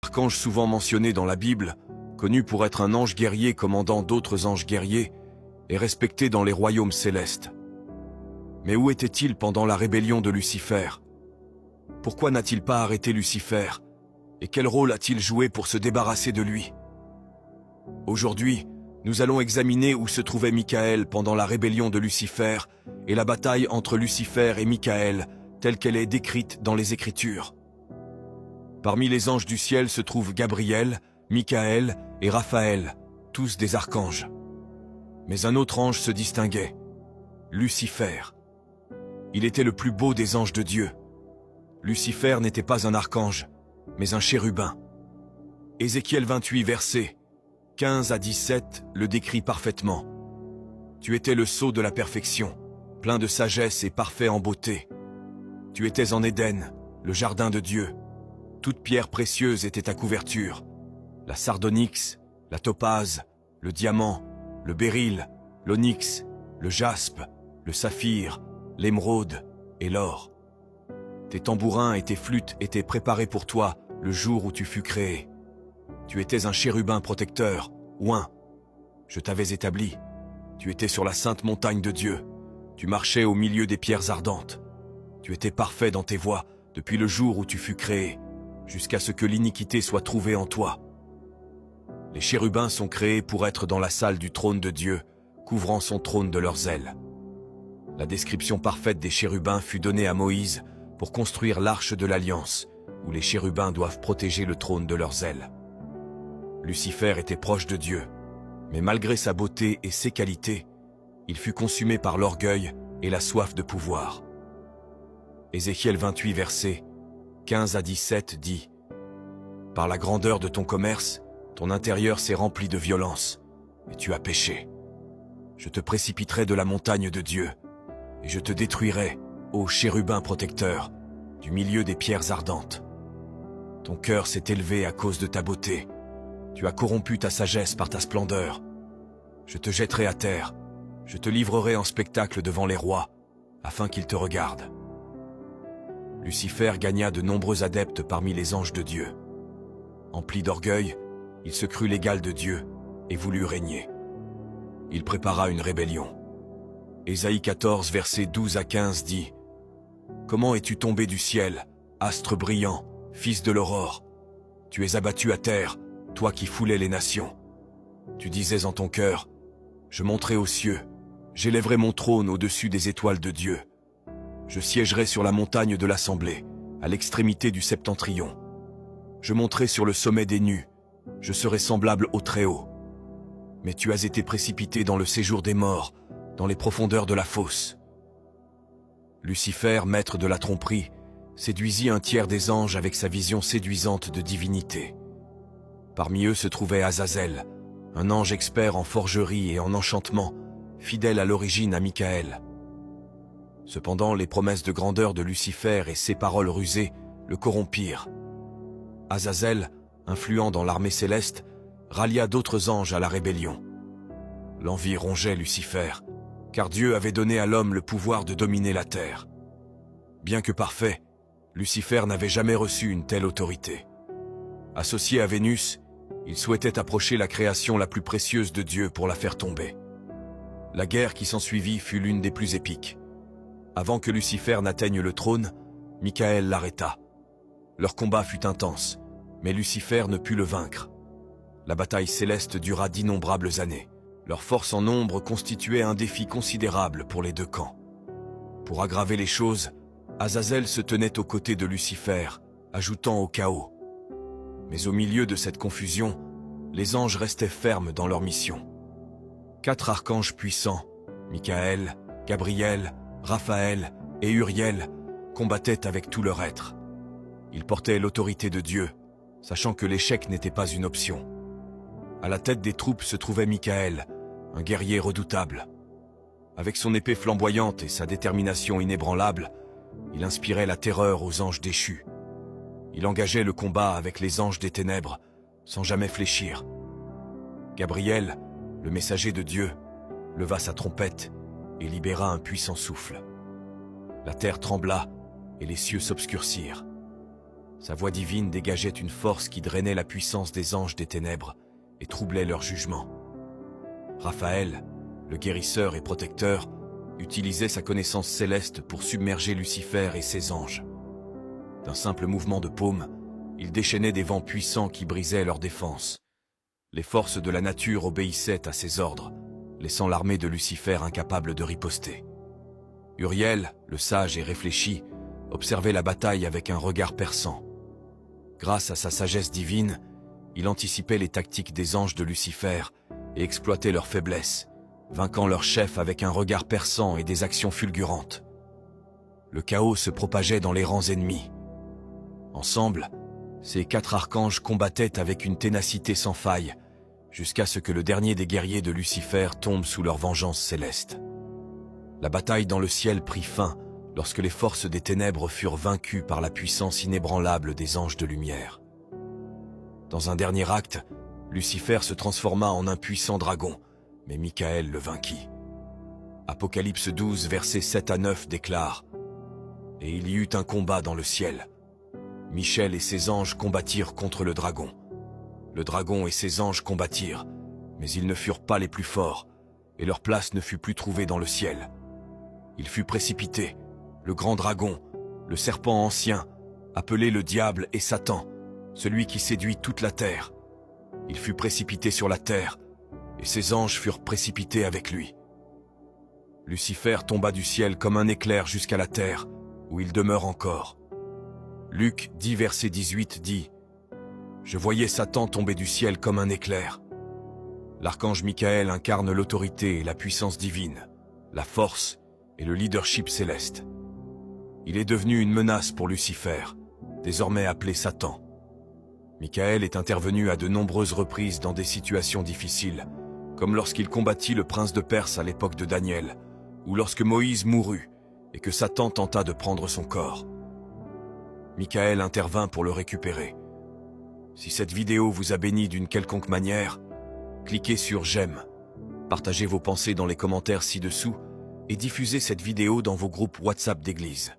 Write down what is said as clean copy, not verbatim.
Archange souvent mentionné dans la Bible, connu pour être un ange guerrier commandant d'autres anges guerriers, et respecté dans les royaumes célestes. Mais où était-il pendant la rébellion de Lucifer? Pourquoi n'a-t-il pas arrêté Lucifer? Et quel rôle a-t-il joué pour se débarrasser de lui? Aujourd'hui, nous allons examiner où se trouvait Michael pendant la rébellion de Lucifer et la bataille entre Lucifer et Michael, telle qu'elle est décrite dans les Écritures. Parmi les anges du ciel se trouvent Gabriel, Michael et Raphaël, tous des archanges. Mais un autre ange se distinguait, Lucifer. Il était le plus beau des anges de Dieu. Lucifer n'était pas un archange, mais un chérubin. Ézéchiel 28 versets 15 à 17 le décrit parfaitement. Tu étais le sceau de la perfection, plein de sagesse et parfait en beauté. Tu étais en Éden, le jardin de Dieu. Toute pierre précieuse était ta couverture. La sardonyx, la topaze, le diamant, le béryl, l'onyx, le jaspe, le saphir, l'émeraude et l'or. Tes tambourins et tes flûtes étaient préparés pour toi le jour où tu fus créé. Tu étais un chérubin protecteur, oint. Je t'avais établi. Tu étais sur la sainte montagne de Dieu. Tu marchais au milieu des pierres ardentes. Tu étais parfait dans tes voies depuis le jour où tu fus créé, jusqu'à ce que l'iniquité soit trouvée en toi. Les chérubins sont créés pour être dans la salle du trône de Dieu, couvrant son trône de leurs ailes. La description parfaite des chérubins fut donnée à Moïse pour construire l'arche de l'Alliance, où les chérubins doivent protéger le trône de leurs ailes. Lucifer était proche de Dieu, mais malgré sa beauté et ses qualités, il fut consumé par l'orgueil et la soif de pouvoir. Ézéchiel 28 versets 15 à 17 dit « Par la grandeur de ton commerce, ton intérieur s'est rempli de violence, et tu as péché. Je te précipiterai de la montagne de Dieu, et je te détruirai, ô chérubin protecteur, du milieu des pierres ardentes. Ton cœur s'est élevé à cause de ta beauté. Tu as corrompu ta sagesse par ta splendeur. Je te jetterai à terre. Je te livrerai en spectacle devant les rois, afin qu'ils te regardent. » Lucifer gagna de nombreux adeptes parmi les anges de Dieu. Empli d'orgueil, il se crut l'égal de Dieu et voulut régner. Il prépara une rébellion. Ésaïe 14, versets 12 à 15 dit « Comment es-tu tombé du ciel, astre brillant, fils de l'aurore? Tu es abattu à terre, toi qui foulais les nations. Tu disais en ton cœur, je monterai aux cieux, j'élèverai mon trône au-dessus des étoiles de Dieu. Je siégerai sur la montagne de l'assemblée, à l'extrémité du septentrion. Je monterai sur le sommet des nues, je serai semblable au Très-Haut. Mais tu as été précipité dans le séjour des morts, dans les profondeurs de la fosse. » Lucifer, maître de la tromperie, séduisit un tiers des anges avec sa vision séduisante de divinité. Parmi eux se trouvait Azazel, un ange expert en forgerie et en enchantement, fidèle à l'origine à Michael. Cependant, les promesses de grandeur de Lucifer et ses paroles rusées le corrompirent. Azazel, influent dans l'armée céleste, rallia d'autres anges à la rébellion. L'envie rongeait Lucifer, car Dieu avait donné à l'homme le pouvoir de dominer la terre. Bien que parfait, Lucifer n'avait jamais reçu une telle autorité. Associé à Vénus, il souhaitait approcher la création la plus précieuse de Dieu pour la faire tomber. La guerre qui s'ensuivit fut l'une des plus épiques. Avant que Lucifer n'atteigne le trône, Michael l'arrêta. Leur combat fut intense, mais Lucifer ne put le vaincre. La bataille céleste dura d'innombrables années. Leur force en nombre constituait un défi considérable pour les deux camps. Pour aggraver les choses, Azazel se tenait aux côtés de Lucifer, ajoutant au chaos. Mais au milieu de cette confusion, les anges restaient fermes dans leur mission. 4 archanges puissants, Michael, Gabriel, Raphaël et Uriel, combattaient avec tout leur être. Ils portaient l'autorité de Dieu, sachant que l'échec n'était pas une option. À la tête des troupes se trouvait Michael, un guerrier redoutable. Avec son épée flamboyante et sa détermination inébranlable, il inspirait la terreur aux anges déchus. Il engageait le combat avec les anges des ténèbres, sans jamais fléchir. Gabriel, le messager de Dieu, leva sa trompette et libéra un puissant souffle. La terre trembla et les cieux s'obscurcirent. Sa voix divine dégageait une force qui drainait la puissance des anges des ténèbres et troublait leur jugement. Raphaël, le guérisseur et protecteur, utilisait sa connaissance céleste pour submerger Lucifer et ses anges. D'un simple mouvement de paume, il déchaînait des vents puissants qui brisaient leurs défenses. Les forces de la nature obéissaient à ses ordres, laissant l'armée de Lucifer incapable de riposter. Uriel, le sage et réfléchi, observait la bataille avec un regard perçant. Grâce à sa sagesse divine, il anticipait les tactiques des anges de Lucifer et exploitait leurs faiblesses, vainquant leur chef avec un regard perçant et des actions fulgurantes. Le chaos se propageait dans les rangs ennemis. Ensemble, ces 4 archanges combattaient avec une ténacité sans faille, jusqu'à ce que le dernier des guerriers de Lucifer tombe sous leur vengeance céleste. La bataille dans le ciel prit fin lorsque les forces des ténèbres furent vaincues par la puissance inébranlable des anges de lumière. Dans un dernier acte, Lucifer se transforma en un puissant dragon, mais Michael le vainquit. Apocalypse 12, versets 7 à 9 déclare « Et il y eut un combat dans le ciel. Michel et ses anges combattirent contre le dragon. Le dragon et ses anges combattirent, mais ils ne furent pas les plus forts, et leur place ne fut plus trouvée dans le ciel. Il fut précipité, le grand dragon, le serpent ancien, appelé le diable et Satan, celui qui séduit toute la terre. Il fut précipité sur la terre, et ses anges furent précipités avec lui. Lucifer tomba du ciel comme un éclair jusqu'à la terre, où il demeure encore. Luc 10, verset 18 dit « Je voyais Satan tomber du ciel comme un éclair. » L'archange Michael incarne l'autorité et la puissance divine, la force et le leadership céleste. Il est devenu une menace pour Lucifer, désormais appelé Satan. Michael est intervenu à de nombreuses reprises dans des situations difficiles, comme lorsqu'il combattit le prince de Perse à l'époque de Daniel, ou lorsque Moïse mourut et que Satan tenta de prendre son corps. Michael intervint pour le récupérer. Si cette vidéo vous a béni d'une quelconque manière, cliquez sur j'aime, partagez vos pensées dans les commentaires ci-dessous et diffusez cette vidéo dans vos groupes WhatsApp d'église.